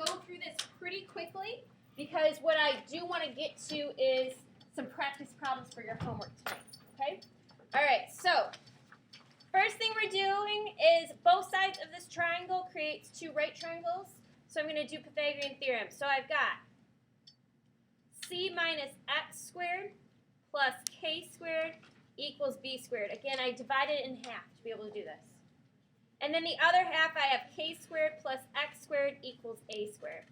go through this pretty quickly because what I do want to get to is some practice problems for your homework tonight, okay? All right, so first thing we're doing is both sides of this triangle creates two right triangles. So I'm going to do Pythagorean theorem. So I've got c minus x squared plus k squared equals b squared. Again, I divided it in half to be able to do this. And then the other half, I have k squared plus x squared equals a squared.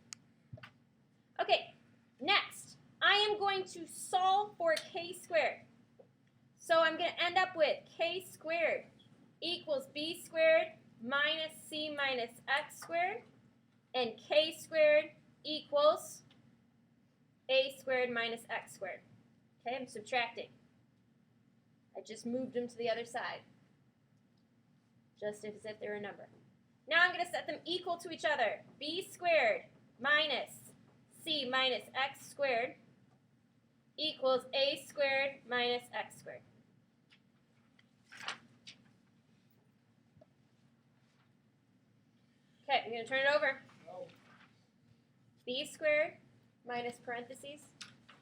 Okay, next, I am going to solve for k squared. So I'm going to end up with k squared equals b squared minus c minus x squared, and k squared equals a squared minus x squared. Okay, I'm subtracting. I just moved them to the other side, just as if they're a number. Now I'm going to set them equal to each other. B squared minus c minus x squared equals a squared minus x squared. Okay, I'm going to turn it over. B squared minus parentheses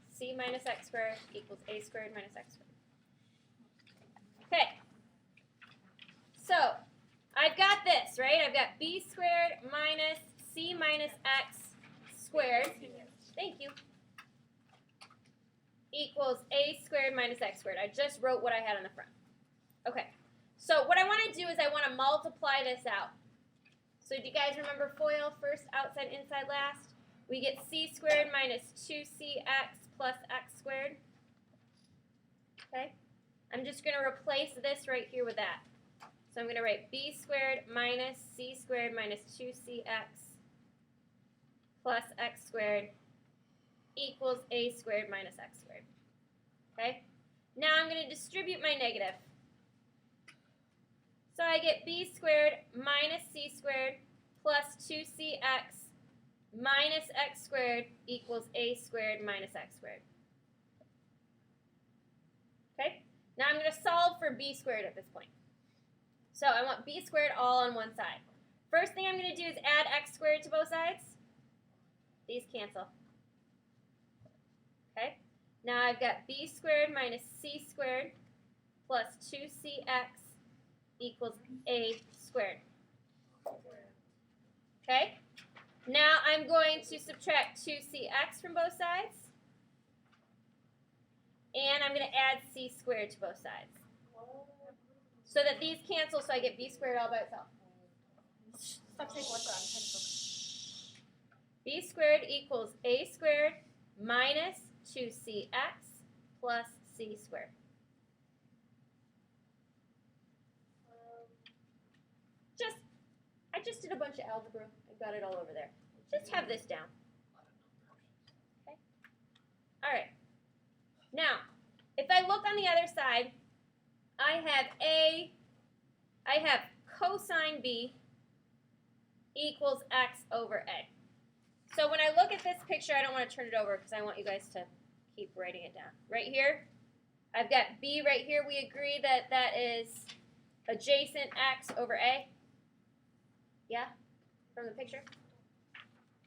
c minus x squared equals a squared minus x squared. Okay, so I've got this, right? I've got b squared minus c minus x squared, thank you, equals a squared minus x squared. I just wrote what I had on the front. Okay, so what I want to do is I want to multiply this out. So do you guys remember FOIL, first, outside, inside, last? We get c squared minus 2cx plus x squared. Okay, I'm just going to replace this right here with that. So I'm going to write b squared minus c squared minus 2cx plus x squared equals a squared minus x squared. Okay, now I'm going to distribute my negative. So I get b squared minus c squared plus 2cx minus x squared equals a squared minus x squared. Okay, now I'm going to solve for b squared at this point. So I want b squared all on one side. First thing I'm going to do is add x squared to both sides. These cancel. Okay, now I've got b squared minus c squared plus 2cx equals a squared. Okay, now I'm going to subtract 2cx from both sides, and I'm going to add c squared to both sides, so that these cancel, so I get b squared all by itself. Stop saying what's on. I'm trying to focus. B squared equals a squared minus 2cx plus c squared. I just did a bunch of algebra and got it all over there. Just have this down. Okay. All right. Now, if I look on the other side, I have cosine b equals x over a. So when I look at this picture, I don't want to turn it over because I want you guys to keep writing it down. Right here, I've got b right here. We agree that that is adjacent x over a. Yeah? From the picture?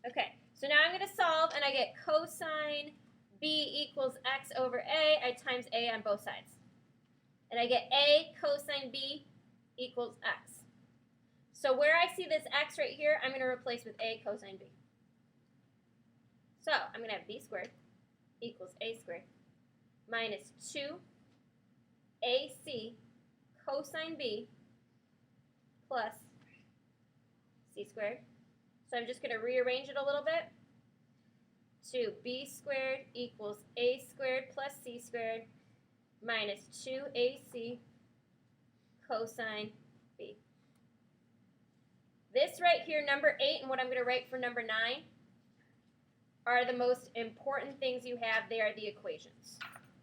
Okay, so now I'm going to solve, and I get cosine b equals x over a. I times a on both sides. And I get a cosine b equals x. So where I see this x right here, I'm going to replace with a cosine b. So I'm going to have b squared equals a squared minus 2ac cosine b plus c squared. So I'm just going to rearrange it a little bit to b squared equals a squared plus c squared minus 2ac cosine b. This right here, number 8, and what I'm going to write for number 9, are the most important things you have. They are the equations.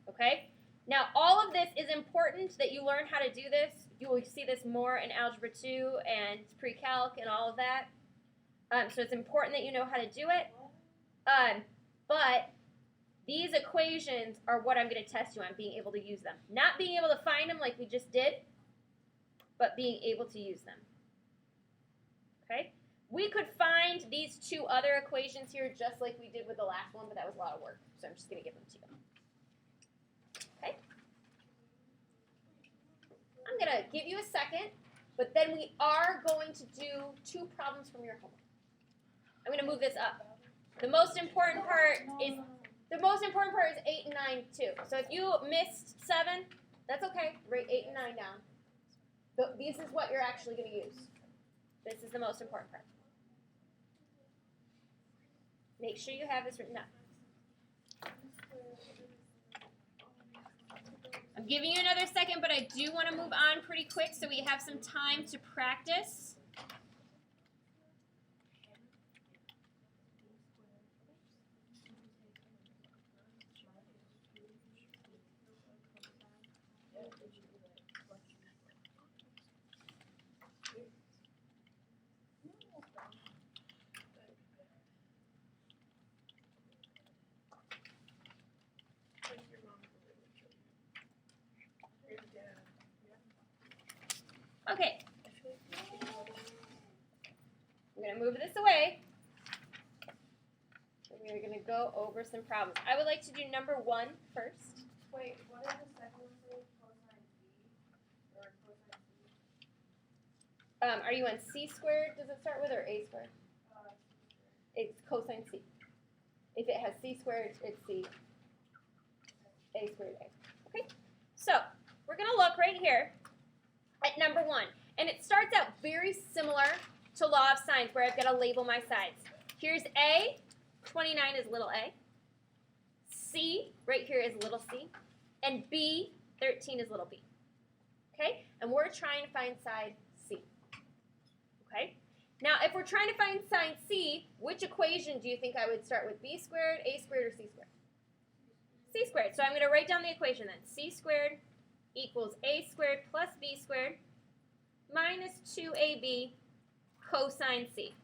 Okay? Now, all of this is important that you learn how to do this. You will see this more in Algebra 2 and Pre-Calc and all of that. So it's important that you know how to do it. But these equations are what I'm going to test you on, being able to use them. Not being able to find them like we just did, but being able to use them. Okay? We could find write these two other equations here just like we did with the last one, but that was a lot of work, so I'm just going to give them to you. Okay? I'm going to give you a second, but then we are going to do 2 problems from your homework. I'm going to move this up. The most important part is 8 and 9 too. So if you missed 7, that's okay. Write 8 and 9 down. This is what you're actually going to use. This is the most important part. Make sure you have this written up. I'm giving you another second, but I do want to move on pretty quick so we have some time to practice. Okay. I'm going to move this away. We are going to go over some problems. I would like to do number 1 first. Wait, what is the second one for cosine B? Or cosine C? Are you on c squared, does it start with, or a squared? It's cosine c. If it has c squared, it's c. A squared a. Okay? So, we're going to look right here at number 1. And it starts out very similar to law of sines, where I've got to label my sides. Here's A. 29 is little a. C, right here, is little c. And B, 13 is little b. Okay? And we're trying to find side C. Okay? Now, if we're trying to find side C, which equation do you think I would start with? B squared, A squared, or C squared? C squared. So I'm going to write down the equation then. C squared equals A squared plus B squared minus 2AB cosine C.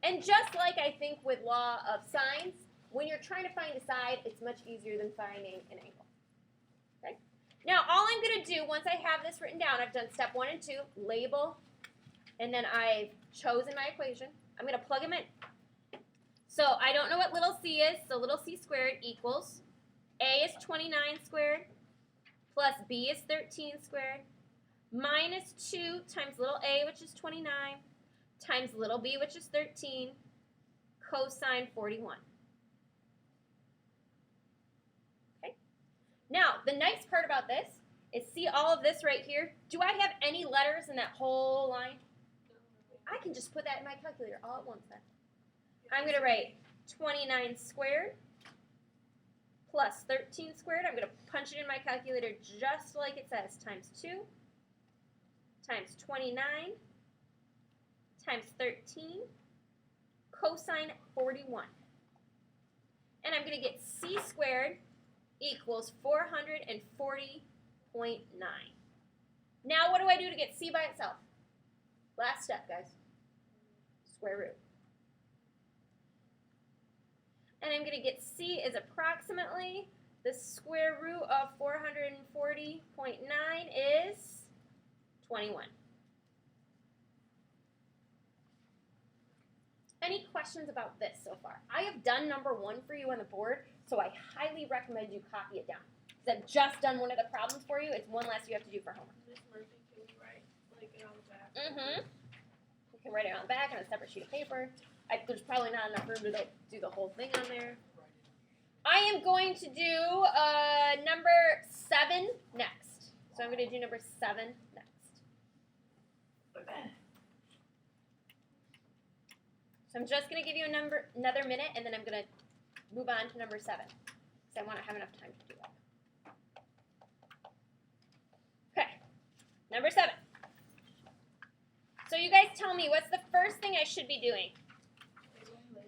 And just like I think with law of sines, when you're trying to find a side, it's much easier than finding an angle. Okay? Now, all I'm going to do, once I have this written down, I've done step 1 and 2, label, and then I've chosen my equation. I'm going to plug them in. So I don't know what little c is, so little c squared equals A is 29 squared plus B is 13 squared minus 2 times little a, which is 29, times little b, which is 13, cosine 41. Okay. Now, the nice part about this is, see all of this right here? Do I have any letters in that whole line? I can just put that in my calculator all at once then. I'm going to write 29 squared plus 13 squared. I'm going to punch it in my calculator just like it says, times 2 times 29 times 13 cosine 41. And I'm going to get c squared equals 440.9. Now what do I do to get c by itself? Last step, guys. Square root. And I'm going to get c is approximately the square root of 440.9 is 21. Any questions about this so far? I have done number 1 for you on the board, so I highly recommend you copy it down. Because I've just done one of the problems for you. It's one less you have to do for homework. Miss Murphy, can we write like it on the back? Mm-hmm. You can write it on the back on a separate sheet of paper. There's probably not enough room to do the whole thing on there. I am going to do number 7 next. So I'm going to do number 7 next. So I'm just going to give you another minute, and then I'm going to move on to number 7. Because I want to have enough time to do that. Okay, number 7. So you guys tell me, what's the first thing I should be doing?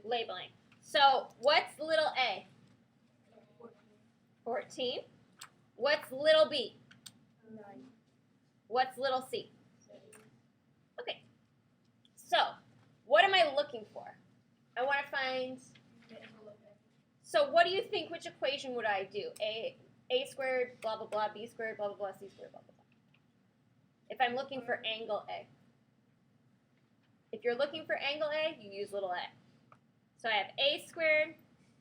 Labeling. So what's little a? 14. What's little b? 9. What's little c? Okay. So what am I looking for? I want to find. So what do you think? Which equation would I do? A squared, blah blah blah, b squared, blah blah blah, c squared, blah blah blah. If I'm looking for angle a. If you're looking for angle a, you use little a. So I have a squared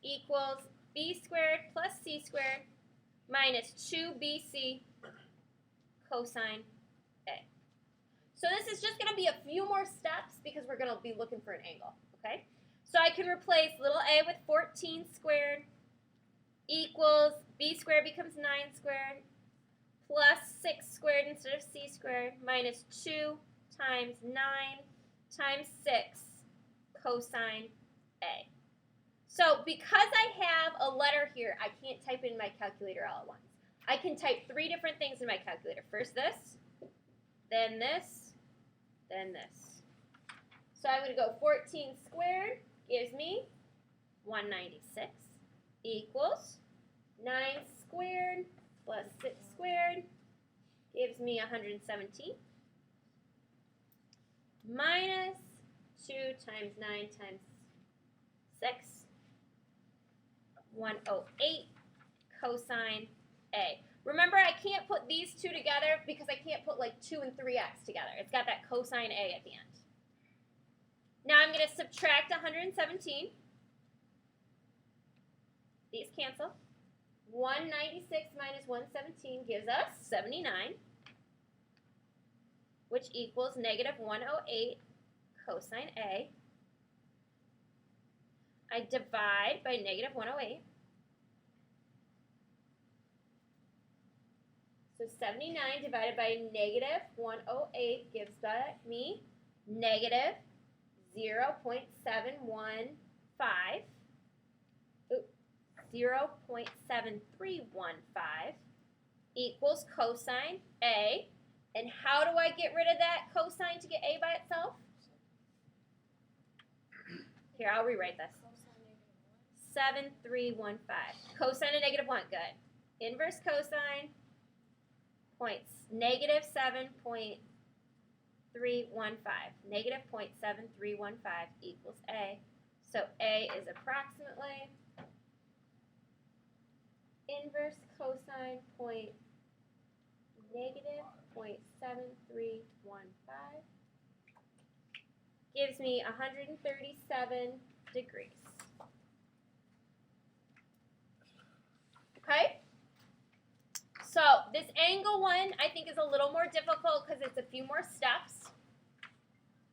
equals b squared plus c squared minus 2bc cosine A. So this is just going to be a few more steps because we're going to be looking for an angle, okay? So I can replace little a with 14 squared equals b squared becomes 9 squared plus 6 squared instead of c squared minus 2 times 9 times 6 cosine A. So because I have a letter here, I can't type it in my calculator all at once. I can type 3 different things in my calculator. First this, then this, then this. So I'm going to go 14 squared gives me 196 equals 9 squared plus 6 squared gives me 117 minus 2 times 9 times 6, 108 cosine A. Remember, I can't put these two together because I can't put like 2 and 3x together. It's got that cosine A at the end. Now I'm going to subtract 117. These cancel. 196 minus 117 gives us 79, which equals negative 108 cosine A. I divide by negative 108. So 79 divided by negative 108 gives me negative 0.715. 0.7315 equals cosine A. And how do I get rid of that cosine to get A by itself? Here, I'll rewrite this. 7315. Cosine of negative 1, good. Inverse cosine points negative 7.315. Negative 0.7315 equals A. So A is approximately inverse cosine negative 0.7315 gives me 137 degrees. Okay? So this angle one I think is a little more difficult because it's a few more steps,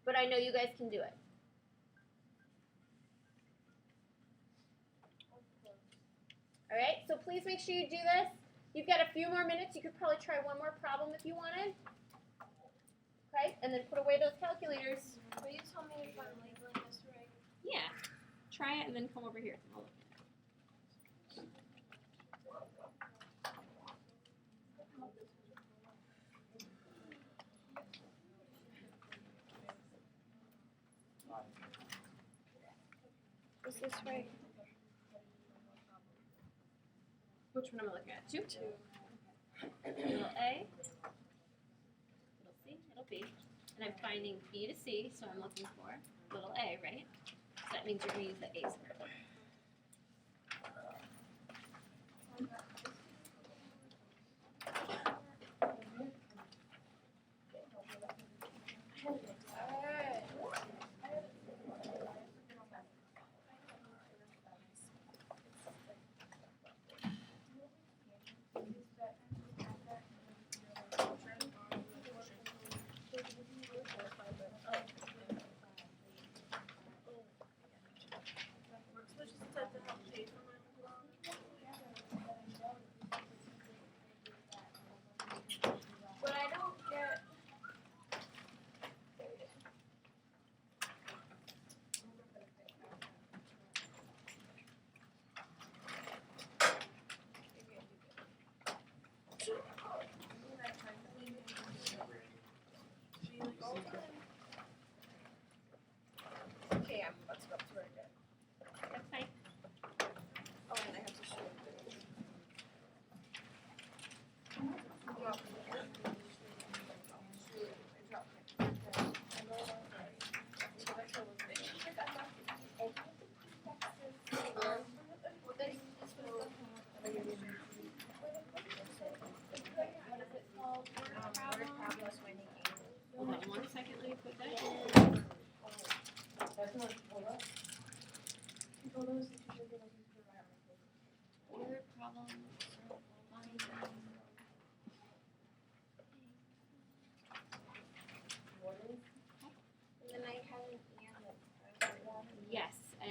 but I know you guys can do it. All right, so please make sure you do this. You've got a few more minutes. You could probably try one more problem if you wanted. Okay, and then put away those calculators. Will you tell me if I'm labeling this right? Yeah, try it and then come over here. Is this right? Which one am I looking at? 2? Little A, little C, little B. And I'm finding B to C, so I'm looking for little a, right? So that means you're going to use the A squared. But I don't get. Okay, I'm about to go up to right there. That's fine. Oh, and I have to show it. Hold on 1 second, let me put that in.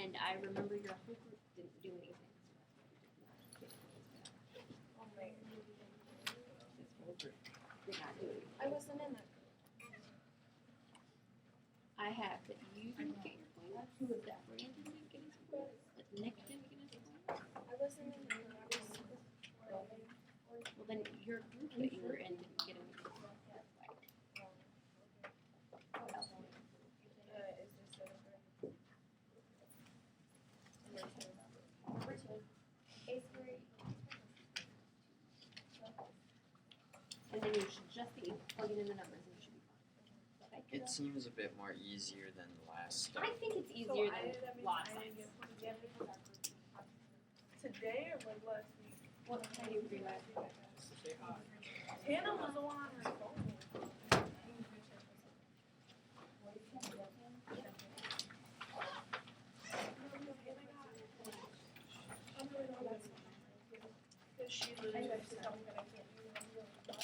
and I remember your whole group didn't do anything. Oh my. Did not do anything. I wasn't in that. I have that you didn't get your points, that Brandon didn't get his points, that Nick didn't get his points. I wasn't in that. Well, then your group that you were in didn't get any points. What else? Is this Number two. Eighth grade. And then you should just be plugging in the numbers and you should be fine. Okay? It seems a bit more easier than the last stuff. I think it's easier than lot size. Today or like last week? What time do you agree with? Hannah was the one on her phone. She literally texted me that I can't do it. I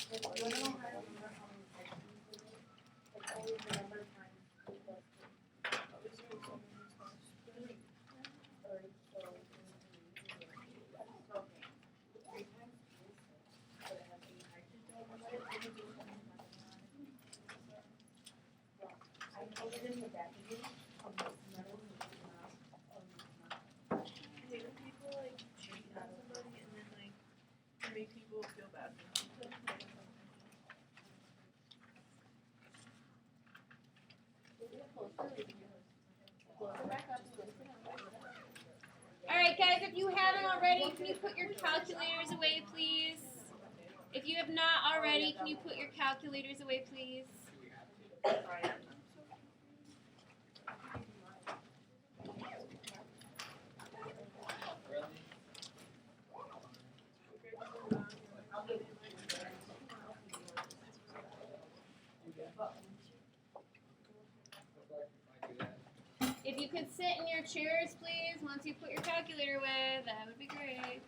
hate when people like cheat on somebody and then like make people feel bad for themselves. Alright guys, if you haven't already, can you put your calculators away please? If you have not already, can you put your calculators away please? If you could sit in your chairs please, once you put your calculator away, that would be great.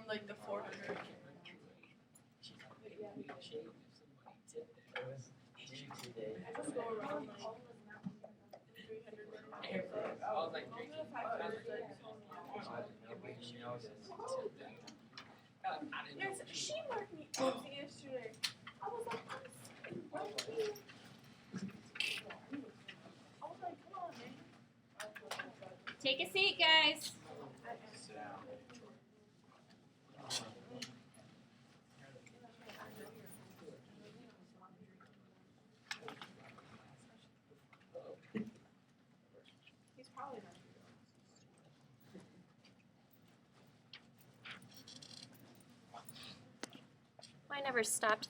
Like the 400. Just go around like 300. Yes, she marked me up yesterday. I was like, I was like, come on, man. Take a seat guys. He's probably not. I never stopped